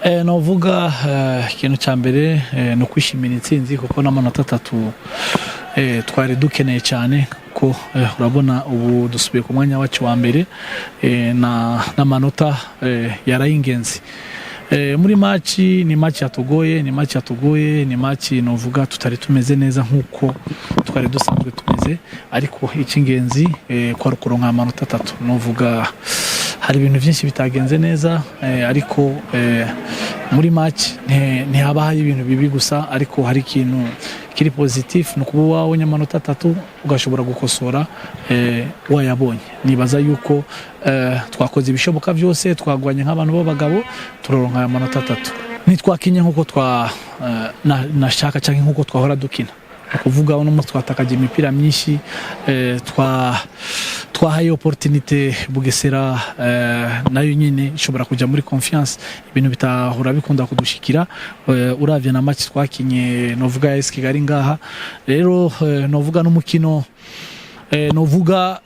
Novuga ikintu cya mbere no kwishimira intsinzi kuko n'amanota 3 twari dukeneye cyane ko urabona ubu dusubiye ku mwanya wacu wa mbere n'amanota yarayingenzi. Muri match ni match yatugoye ni match novuga tutari tumeze neza nkuko twari dusanzwe tumeze, ariko icy'ingenzi kwa kuronka amanota 3 novuga hari ibintu byinshi bitagenze neza, ariko muri match ntihabaye ibintu bibi gusa, ariko hari ikintu kiri positif no kuba wabonye amanota 3 ugashobora gukosora wayabonye. Nibaza yuko twakoze ibishoboka byose, twagwanye nk'abantu b'abagabo turoronka amanota 3. Nitwakinye nkuko nashaka cyangwa nkuko twahora dukina, kuvuga uno munsi twatakaje imipira myinshi, twahaye opportunité Bugesera nayo nyine ishobora kujya muri confiance, ibintu bitahora bikunda kudushikira. Uravye na match twakinye novuga AS Kigali ngaha, rero novuga n'umukino novuga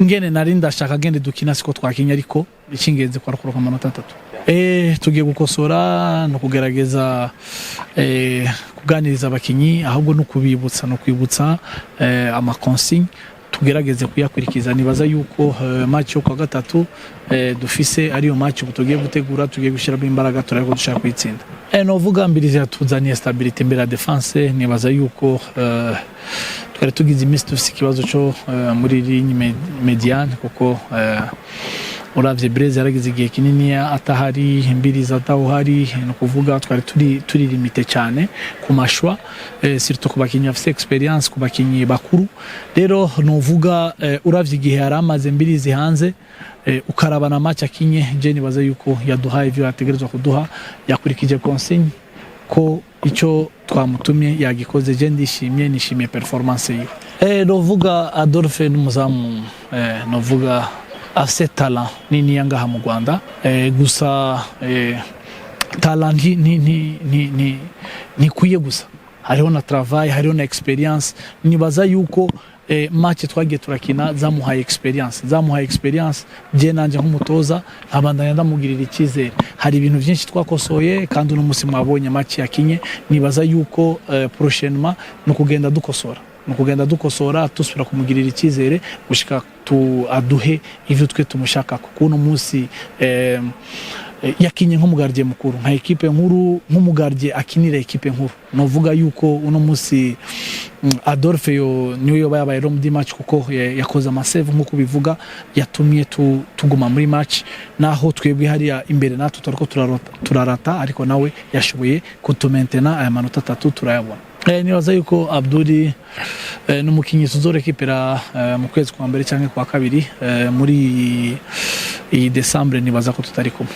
ngene narinda shaka gende dukina siko twakinye, ariko icy'ingenzi kwa kuroka amanota 3. Tugiye gukosora no kugerageza kuganiriza abakinyi, ahubwo no kubibutsa no kwibutsa ama consigne tugerageze kuyakurikiza. Nibaza yuko match yo kwa gatatu dufise ariyo match tugiye gutegura, tugiye gushiramo imbaraga turariko dushaka kwitsinda. Novuga mbirizi yatuzaniye stabilité mbere ya defense. Nibaza yuko twari tugize iminsi dufise ikibazo cyo muri ligne mediane, kuko uravye Breze yaragize igihe kinini atahari, Mbirizi atahari, no kuvuga twari turi limite cyane ku mashwa, surtout ku bakinyi bafite experience, ku bakinyi bakuru. Rero novuga uravye igihe yaramaze Mbirizi hanze, ukarabana match akinye, je nibaza yuko yaduhaye ivyo yategerezwa kuduha, yakurikije consigne ko icyo twamutumye yagikoze. Je nishimiye performance yiwe. Novuga Adolphe n'umuzamu, novuga afite talent nini yangaha mu Rwanda, gusa talent ni kuye gusa, hariho na travail, hariho na experience. Nibaza yuko match twagiye turakina zamuhaye experience, je nanje nk'umutoza abandanya ndamugirira icyizere. Hari ibintu byinshi twakosoye, kandi uno musi mwabonye match yakinye. Nibaza yuko prochainement no kugenda dukosora tusubira kumugirira icyizere gushika aduhe ivyo twe tumushaka, kuko uno musi yakinye nk'umugardier mukuru, nka equipe nkuru, nk'umugardier akinira equipe nkuru. Novuga yuko uno musi Adolphe niwe yabaye rom di match, kuko yakoze amasave nkuko bivuga, yatumye tuguma muri match, naho twebwe hari imbere natwe turiko turarata, ariko nawe yashoboye kutumentena aya manota 3 turayabona. Nibaza yuko Abdul n'umukinyi tuzorekipera mu kwezi kwa mbere cyangwa kwa kabiri, muri iyi December nibaza ko tutari kumwe.